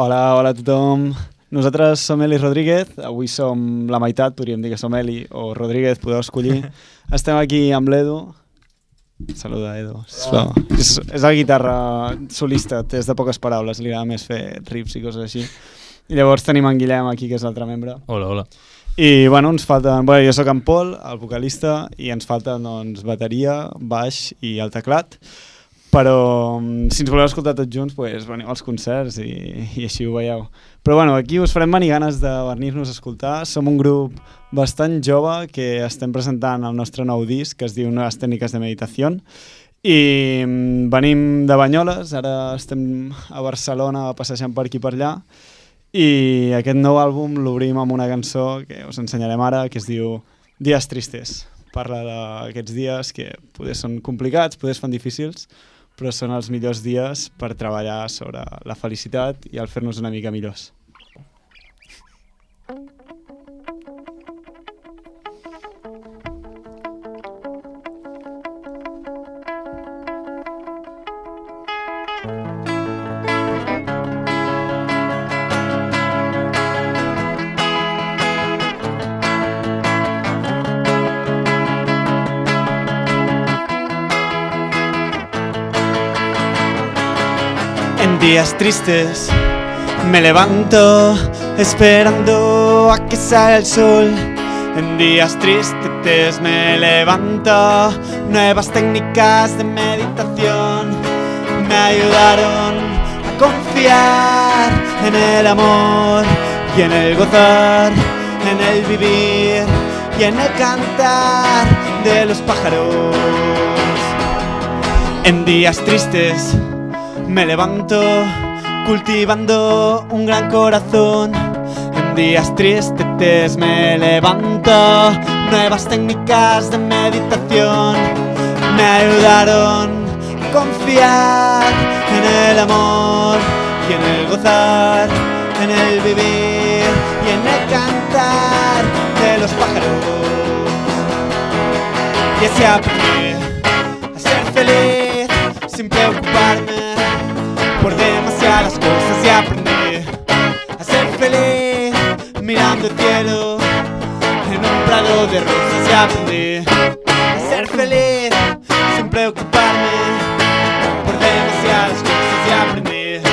Hola a tothom. Nosaltres som Eli Rodríguez, avui som la meitat, podríem dir que som Eli o Rodríguez, podeu escollir. Estem aquí amb l'Edu. Saluda, Edu. És la guitarra solista, és de poques paraules, li agrada més fer riffs i coses així. I llavors tenim en Guillem aquí, que és l'altre membre. Hola. I bueno, ens falten... Bueno, jo soc en Pol, el vocalista, i ens falten doncs, bateria, baix i el teclat. Però si ens voleu escoltar tots junts, doncs, veniu als concerts i així ho veieu. Però bueno, aquí us farem venir ganes de venir-nos a escoltar. Som un grup bastant jove que estem presentant el nostre nou disc, que es diu Nuevas Técnicas de Meditación. I venim de Banyoles, ara estem a Barcelona passejant per aquí per allà. I aquest nou àlbum l'obrim amb una cançó que us ensenyarem ara, que es diu Días Tristes. Parla d'aquests dies que poder són complicats, poder es fan difícils, però són els millors dies per treballar sobre la felicitat i el fer-nos una mica millors. Días tristes, me levanto esperando a que salga el sol. En días tristes me levanto, nuevas técnicas de meditación me ayudaron a confiar en el amor y en el gozar, en el vivir y en el cantar de los pájaros. En días tristes me levanto cultivando un gran corazón. En días tristes me levanto, nuevas técnicas de meditación me ayudaron a confiar en el amor y en el gozar, en el vivir y en el cantar de los pájaros. Y así aprendí a ser feliz sin preocuparme por demasiadas cosas, y aprendí a ser feliz mirando el cielo en un prado de rosas, y aprendí a ser feliz sin preocuparme por demasiadas cosas, y aprendí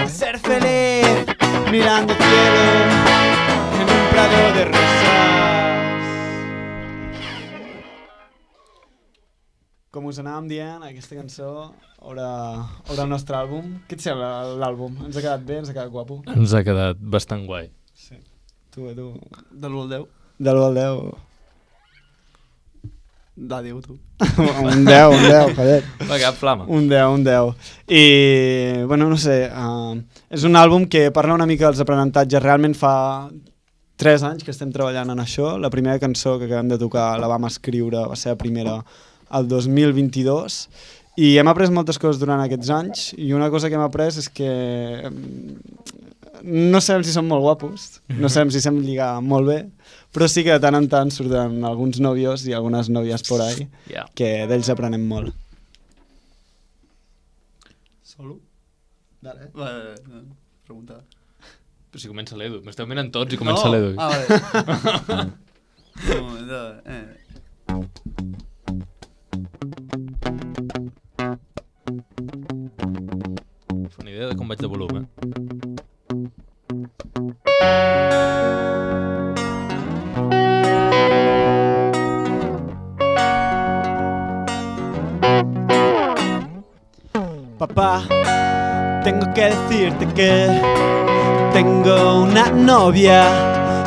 a ser feliz mirando el cielo en un prado de rosas. Com us anàvem dient, aquesta cançó obre el nostre àlbum. Què et sembla l'àlbum? Ens ha quedat bé? Ens ha quedat guapo? Ens ha quedat bastant guai. Sí. Tu. De l'1 al 10? De l'1 al 10. De 10, tu. Un 10, Fallet. Va quedar flama. Un 10. I, bueno, no sé, és un àlbum que parla una mica dels aprenentatges. Realment fa 3 anys que estem treballant en això. La primera cançó que acabem de tocar la vam escriure, va ser la primera el 2022, i hem après moltes coses durant aquests anys, i una cosa que hem après és que no sabem si som molt guapos, no sabem si sabem lligar molt bé, però sí que de tant en tant surten alguns nòvios i algunes nòvies por ahí, que d'ells aprenem molt. Solo? Dale. Pregunta. Però si comença l'Edu, m'esteu mirant tots i comença l'Edu. Vale. Un moment de... Fa una idea de com vaig de volum, Papá, tengo que decirte que tengo una novia,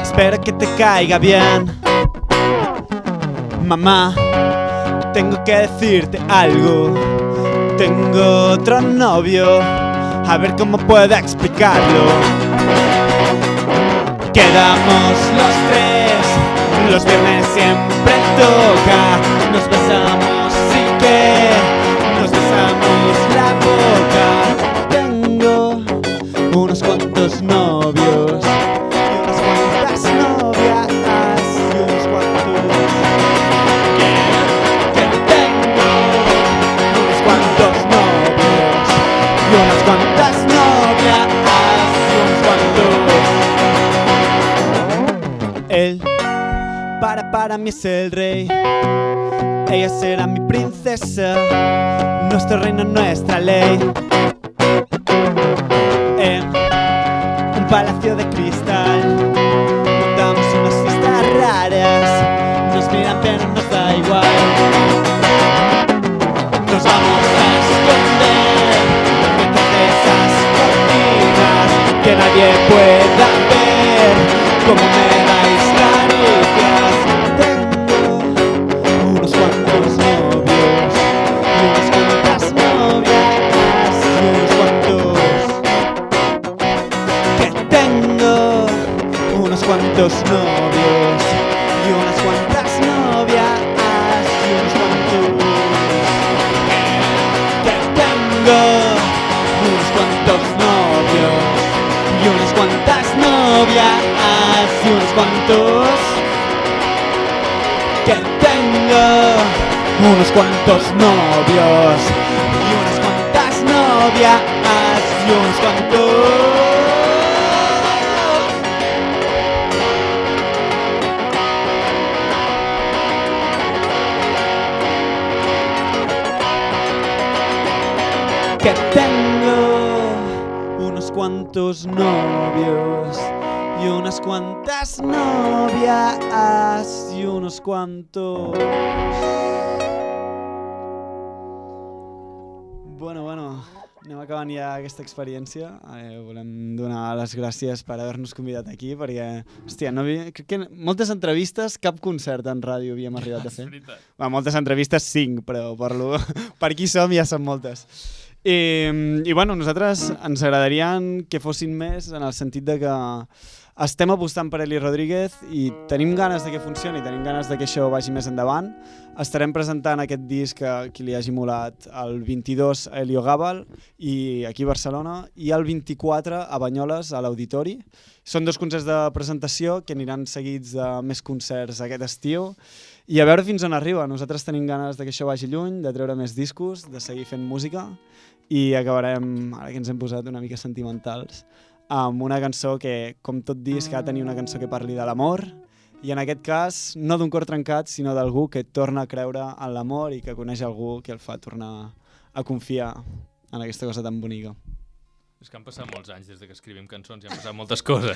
espero que te caiga bien. Mamá, tengo que decirte algo, tengo otro novio, a ver cómo puedo explicarlo. Quedamos los 3, los viernes siempre toca, nos besamos y que nos besamos la boca. Tengo unos cuantos novios y unas cuantas novias y unos cuantos que tengo unos cuantos novios y unas cuantas novias y Él para mí es el rey. Ella será mi princesa, nuestro reino, nuestra ley. En un palacio de cristal montamos unas fiestas raras. Nos miran pero nos da igual. Nos vamos a esconder detrás de esas cortinas, que nadie pueda ver cómo me dais caricias. Tengo unos cuantos novios y unas cuantas novias y unos cuantos. Que tengo unos cuantos novios y unas cuantas novias y unos cuantos. Que tengo unos cuantos novios y unas cuantas novias y unos cuantos. Que tengo unos cuantos novios y unas cuantas novias y unos cuantos. Que tengo unos cuantos novios y unas cuantas novias y unos cuantos. Bueno, anem acabant ja aquesta experiència. Volem donar les gràcies per haver-nos convidat aquí, perquè, hòstia, crec que moltes entrevistes, cap concert en ràdio havíem arribat a fer. Moltes entrevistes, 5, però per qui som ja són moltes. I bueno, nosaltres ens agradaria que fossin més en el sentit de que estem apostant per Eli Rodríguez i tenim ganes de que funcioni, tenim ganes de que això vagi més endavant. Estarem presentant aquest disc a qui li hagi molat el 22 a Elio Gàbal i aquí a Barcelona i el 24 a Banyoles a l'Auditori. Són 2 concerts de presentació que aniran seguits de més concerts aquest estiu i a veure fins on arriba. Nosaltres tenim ganes de que això vagi lluny, de treure més discos, de seguir fent música i acabarem, ara que ens hem posat una mica sentimentals, amb una cançó que, com tot disc, ha de tenir una cançó que parli de l'amor i en aquest cas no d'un cor trencat sinó d'algú que torna a creure en l'amor i que coneix algú que el fa tornar a confiar en aquesta cosa tan bonica. És que han passat molts anys des que escrivim cançons i han passat moltes coses.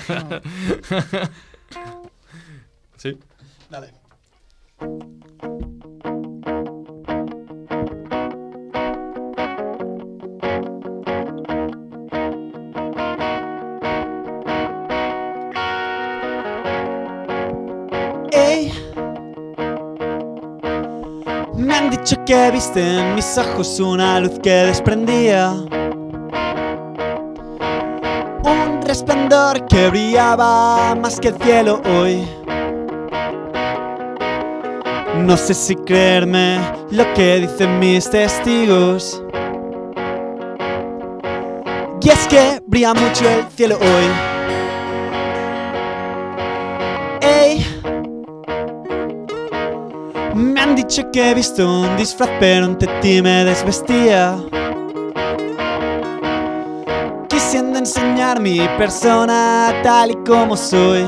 Sí? Dale. Me han dicho que viste en mis ojos una luz que desprendía un resplandor que brillaba más que el cielo hoy. No sé si creerme lo que dicen mis testigos, y es que brilla mucho el cielo hoy. Me han dicho que he visto un disfraz pero ante ti me desvestía, quisiendo enseñar mi persona tal y como soy.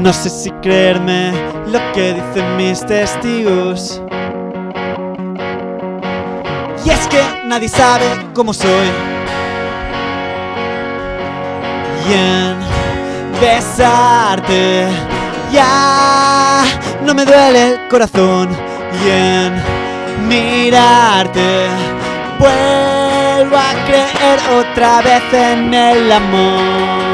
No sé si creerme lo que dicen mis testigos, y es que nadie sabe cómo soy. Y en besarte ya no me duele el corazón, y en mirarte vuelvo a creer otra vez en el amor.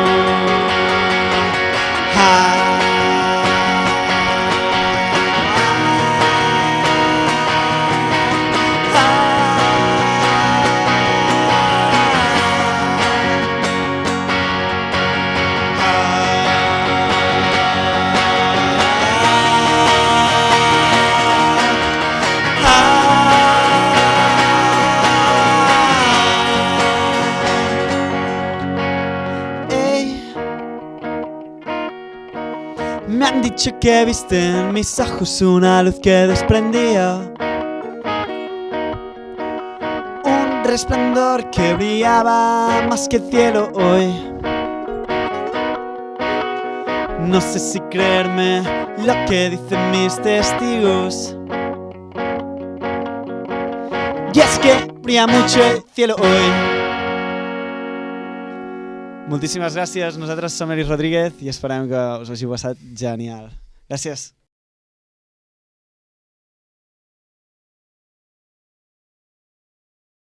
Me han dicho que viste en mis ojos una luz que desprendía un resplandor que brillaba más que el cielo hoy. No sé si creerme lo que dicen mis testigos. Y es que brilla mucho el cielo hoy. Moltíssimes gràcies. Nosaltres som Eris Rodríguez i esperem que us hagi passat genial. Gràcies.